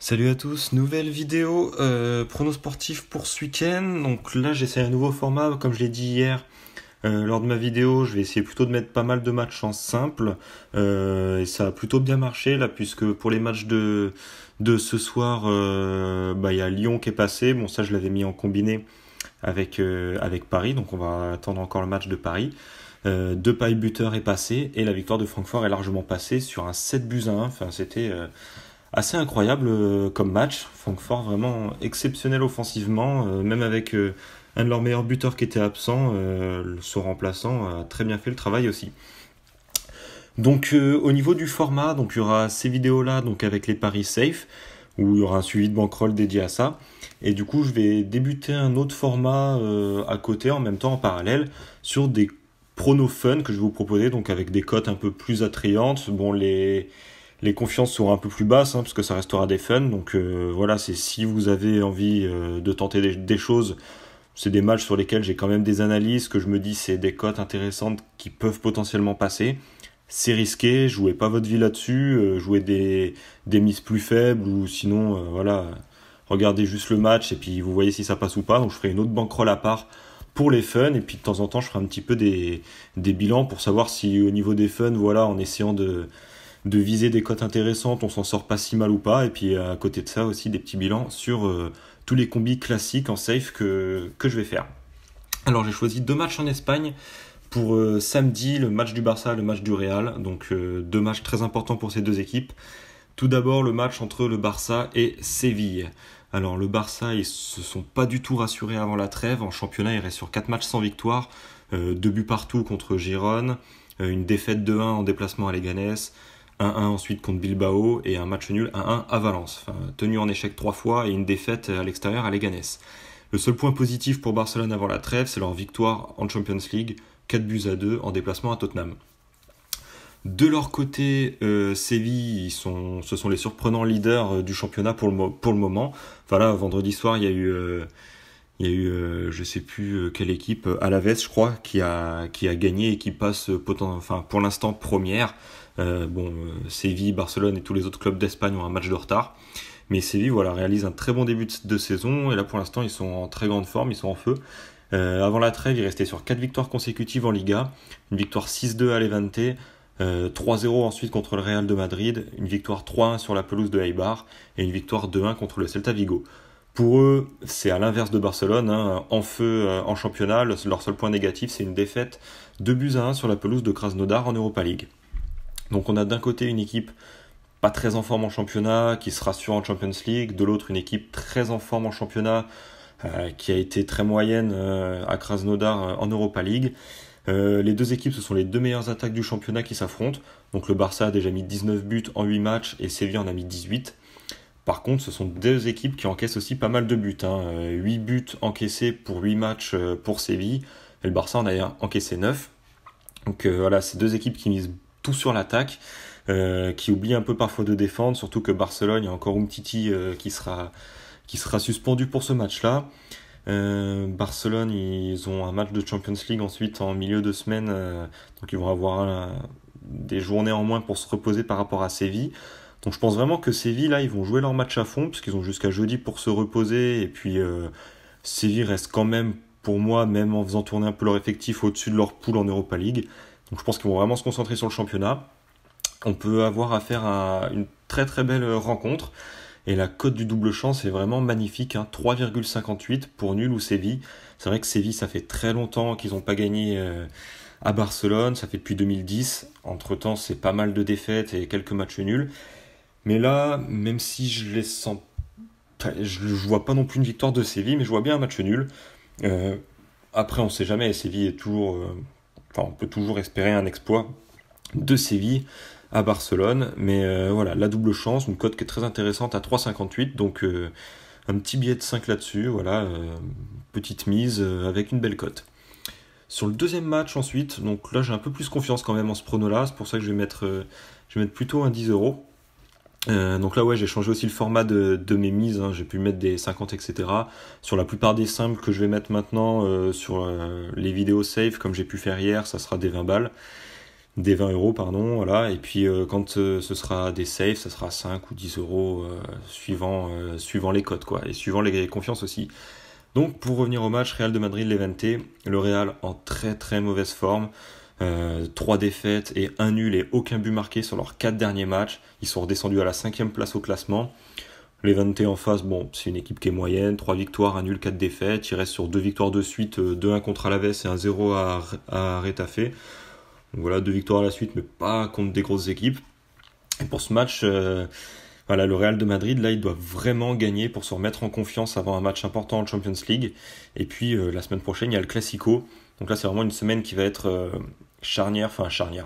Salut à tous, nouvelle vidéo prono sportif pour ce week-end. Donc là j'essaie un nouveau format, comme je l'ai dit hier lors de ma vidéo, je vais essayer plutôt de mettre pas mal de matchs en simple. Et ça a plutôt bien marché là, puisque pour les matchs de ce soir, il y a Lyon qui est passé. Bon, ça je l'avais mis en combiné avec Paris, donc on va attendre encore le match de Paris. Depay buteur est passé et la victoire de Francfort est largement passée sur un 7-1. Enfin, c'était assez incroyable comme match. Francfort vraiment exceptionnel offensivement, même avec un de leurs meilleurs buteurs qui était absent, son remplaçant a très bien fait le travail aussi. Donc au niveau du format, donc il y aura ces vidéos là donc avec les paris safe où il y aura un suivi de bankroll dédié à ça. Et du coup, je vais débuter un autre format à côté en même temps en parallèle sur des pronos fun que je vais vous proposer, donc avec des cotes un peu plus attrayantes. Bon, les confiances seront un peu plus basses, parce que ça restera des fun. Donc voilà, c'est si vous avez envie de tenter des choses, c'est des matchs sur lesquels j'ai quand même des analyses, que je me dis c'est des cotes intéressantes qui peuvent potentiellement passer. C'est risqué, jouez pas votre vie là-dessus, jouez des mises plus faibles, ou sinon, voilà, regardez juste le match et puis vous voyez si ça passe ou pas. Donc je ferai une autre bankroll à part pour les fun, et puis de temps en temps je ferai un petit peu des bilans pour savoir si au niveau des fun, voilà, en essayant de viser des cotes intéressantes, on s'en sort pas si mal ou pas. Et puis à côté de ça aussi des petits bilans sur tous les combis classiques en safe que je vais faire. Alors j'ai choisi deux matchs en Espagne pour samedi, le match du Barça, le match du Real. Donc deux matchs très importants pour ces deux équipes. Tout d'abord le match entre le Barça et Séville. Alors le Barça, ils se sont pas du tout rassurés avant la trêve. En championnat, ils restent sur 4 matchs sans victoire. 2 buts partout contre Girone. Une défaite 2-1 en déplacement à Leganés. 1-1 ensuite contre Bilbao et un match nul 1-1 à Valence. Enfin, tenu en échec 3 fois et une défaite à l'extérieur à Leganés. Le seul point positif pour Barcelone avant la trêve, c'est leur victoire en Champions League, 4-2 en déplacement à Tottenham. De leur côté, Séville, ce sont les surprenants leaders du championnat pour le moment. Enfin là, vendredi soir, je sais plus quelle équipe, Alaves, je crois, qui a gagné et qui passe pour l'instant première. Séville, Barcelone et tous les autres clubs d'Espagne ont un match de retard. Mais Séville, voilà, réalise un très bon début de saison. Et là, pour l'instant, ils sont en très grande forme, ils sont en feu. Avant la trêve, ils restaient sur 4 victoires consécutives en Liga. Une victoire 6-2 à Levante. 3-0 ensuite contre le Real de Madrid. Une victoire 3-1 sur la pelouse de Eibar. Et une victoire 2-1 contre le Celta Vigo. Pour eux, c'est à l'inverse de Barcelone, en feu en championnat. Leur seul point négatif, c'est une défaite 2-1 sur la pelouse de Krasnodar en Europa League. Donc on a d'un côté une équipe pas très en forme en championnat, qui se rassure en Champions League, de l'autre une équipe très en forme en championnat, qui a été très moyenne à Krasnodar en Europa League. Les deux équipes, ce sont les deux meilleures attaques du championnat qui s'affrontent. Donc le Barça a déjà mis 19 buts en 8 matchs et Séville en a mis 18. Par contre, ce sont deux équipes qui encaissent aussi pas mal de buts. 8 buts encaissés pour 8 matchs pour Séville, et le Barça en a encaissé 9. Donc voilà, c'est deux équipes qui misent tout sur l'attaque, qui oublient un peu parfois de défendre, surtout que Barcelone, il y a encore Umtiti qui sera suspendu pour ce match-là. Barcelone, ils ont un match de Champions League ensuite en milieu de semaine, donc ils vont avoir des journées en moins pour se reposer par rapport à Séville. Donc je pense vraiment que Séville, là, ils vont jouer leur match à fond, puisqu'ils ont jusqu'à jeudi pour se reposer, et puis Séville reste quand même, pour moi, même en faisant tourner un peu leur effectif au-dessus de leur poule en Europa League. Donc je pense qu'ils vont vraiment se concentrer sur le championnat. On peut avoir affaire à une très très belle rencontre. Et la cote du double chance est vraiment magnifique, 3,58 pour nul ou Séville. C'est vrai que Séville, ça fait très longtemps qu'ils n'ont pas gagné à Barcelone, ça fait depuis 2010. Entre-temps, c'est pas mal de défaites et quelques matchs nuls. Mais là, même si je les sens... je vois pas non plus une victoire de Séville, mais je vois bien un match nul. Après, on sait jamais, Séville est toujours... on peut toujours espérer un exploit de Séville à Barcelone, mais voilà, la double chance, une cote qui est très intéressante à 3,58, donc un petit billet de 5 là-dessus, voilà, petite mise avec une belle cote. Sur le deuxième match ensuite, donc là j'ai un peu plus confiance quand même en ce prono-là, c'est pour ça que je vais mettre plutôt un 10€. Donc là ouais, j'ai changé aussi le format de mes mises, j'ai pu mettre des 50 etc. Sur la plupart des simples que je vais mettre maintenant sur les vidéos safe comme j'ai pu faire hier, ça sera des 20 balles. des 20 euros, pardon, voilà. Et puis quand ce sera des saves, ça sera 5 ou 10 euros suivant les cotes, quoi, et suivant les confiances aussi. Donc pour revenir au match Real de Madrid-Levante, le Real en très très mauvaise forme. 3 défaites et un nul et aucun but marqué sur leurs 4 derniers matchs. Ils sont redescendus à la 5e place au classement. Levante en face, bon, c'est une équipe qui est moyenne, 3 victoires, un nul, 4 défaites. Il reste sur 2 victoires de suite, 2-1 contre Alaves et 1-0 à Retafe. Donc voilà, 2 victoires à la suite, mais pas contre des grosses équipes. Et pour ce match, voilà, le Real de Madrid, là, il doit vraiment gagner pour se remettre en confiance avant un match important en Champions League. Et puis, la semaine prochaine, il y a le Classico. Donc là, c'est vraiment une semaine qui va être charnière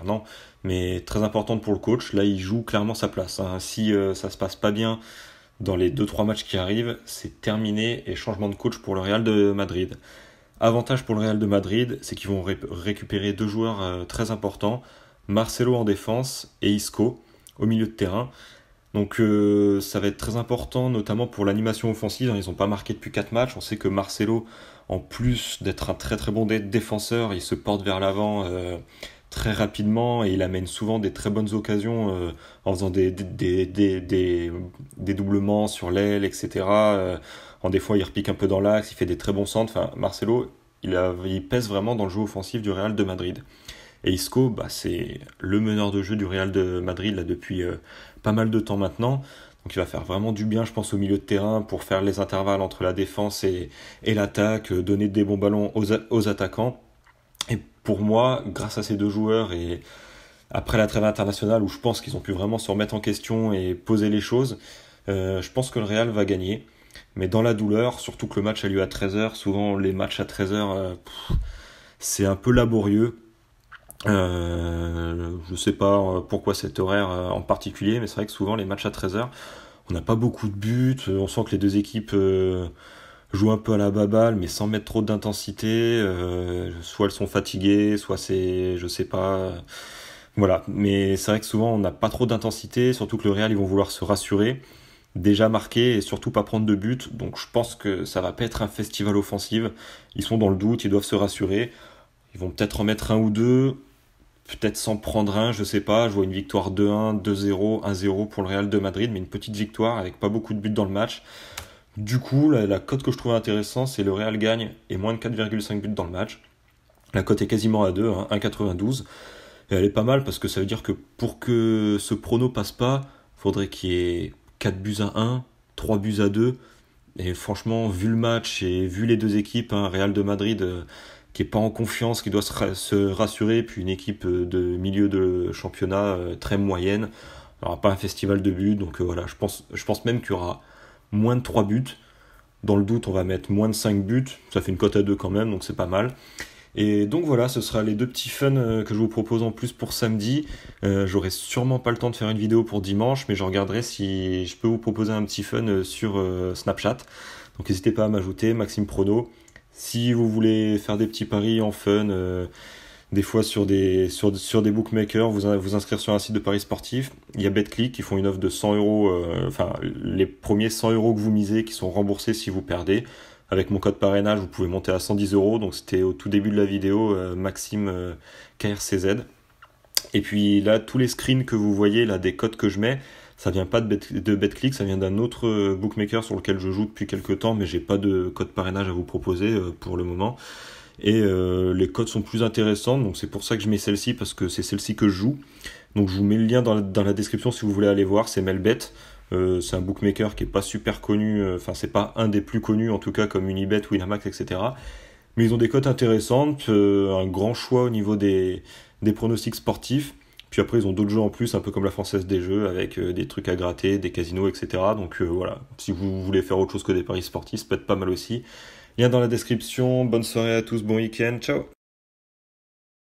non, mais très importante pour le coach. Là, il joue clairement sa place, hein. Si ça se passe pas bien dans les 2-3 matchs qui arrivent, c'est terminé et changement de coach pour le Real de Madrid. Avantage pour le Real de Madrid, c'est qu'ils vont récupérer 2 joueurs très importants, Marcelo en défense et Isco au milieu de terrain. Donc ça va être très important, notamment pour l'animation offensive, hein. Ils n'ont pas marqué depuis 4 matchs. On sait que Marcelo, en plus d'être un très très bon défenseur, il se porte vers l'avant très rapidement et il amène souvent des très bonnes occasions en faisant des doublements sur l'aile, etc. Des fois, il repique un peu dans l'axe, il fait des très bons centres. Enfin, Marcelo, il pèse vraiment dans le jeu offensif du Real de Madrid. Et Isco, bah, c'est le meneur de jeu du Real de Madrid là, depuis pas mal de temps maintenant. Donc il va faire vraiment du bien, je pense, au milieu de terrain pour faire les intervalles entre la défense et l'attaque, donner des bons ballons aux attaquants. Et pour moi, grâce à ces 2 joueurs et après la trêve internationale où je pense qu'ils ont pu vraiment se remettre en question et poser les choses, je pense que le Real va gagner. Mais dans la douleur, surtout que le match a lieu à 13h, souvent les matchs à 13h, c'est un peu laborieux. Je sais pas pourquoi cet horaire en particulier, mais c'est vrai que souvent les matchs à 13h, on n'a pas beaucoup de buts, on sent que les 2 équipes jouent un peu à la baballe, mais sans mettre trop d'intensité, soit elles sont fatiguées, soit c'est, je sais pas, voilà. Mais c'est vrai que souvent on n'a pas trop d'intensité, surtout que le Real ils vont vouloir se rassurer, déjà marquer et surtout pas prendre de but, donc je pense que ça va pas être un festival offensif, ils sont dans le doute, ils doivent se rassurer, ils vont peut-être en mettre un ou deux, peut-être s'en prendre un, je sais pas. Je vois une victoire 2-1, 2-0, 1-0 pour le Real de Madrid, mais une petite victoire avec pas beaucoup de buts dans le match. Du coup, la cote que je trouvais intéressante, c'est le Real gagne et moins de 4,5 buts dans le match. La cote est quasiment à 2, hein, 1,92. Et elle est pas mal parce que ça veut dire que pour que ce prono passe pas, faudrait qu'il y ait 4 buts à 1, 3 buts à 2. Et franchement, vu le match et vu les 2 équipes, hein, Real de Madrid qui est pas en confiance, qui doit se rassurer, puis une équipe de milieu de championnat très moyenne. Il n'y aura pas un festival de buts, donc voilà, je pense même qu'il y aura moins de 3 buts. Dans le doute, on va mettre moins de 5 buts, ça fait une cote à 2 quand même, donc c'est pas mal. Et donc voilà, ce sera les 2 petits fun que je vous propose en plus pour samedi. J'aurai sûrement pas le temps de faire une vidéo pour dimanche, mais je regarderai si je peux vous proposer un petit fun sur Snapchat. Donc n'hésitez pas à m'ajouter, Maxime Prono. Si vous voulez faire des petits paris en fun, des fois sur des bookmakers, vous inscrire sur un site de paris sportif, il y a BetClick qui font une offre de 100 euros, enfin les premiers 100 euros que vous misez qui sont remboursés si vous perdez. Avec mon code parrainage, vous pouvez monter à 110 euros. Donc c'était au tout début de la vidéo, Maxime KRCZ. Et puis là, tous les screens que vous voyez, là, des codes que je mets, ça vient pas de BetClick, ça vient d'un autre bookmaker sur lequel je joue depuis quelques temps, mais j'ai pas de code parrainage à vous proposer pour le moment. Et les codes sont plus intéressants, donc c'est pour ça que je mets celle-ci, parce que c'est celle-ci que je joue. Donc je vous mets le lien dans la description si vous voulez aller voir, c'est Melbet. C'est un bookmaker qui est pas super connu, enfin c'est pas un des plus connus en tout cas comme Unibet, Winamax, etc. Mais ils ont des cotes intéressantes, un grand choix au niveau des pronostics sportifs. Puis après ils ont d'autres jeux en plus, un peu comme la Française des Jeux, avec des trucs à gratter, des casinos, etc. Donc voilà, si vous voulez faire autre chose que des paris sportifs, ça peut être pas mal aussi. Lien dans la description, bonne soirée à tous, bon week-end, ciao.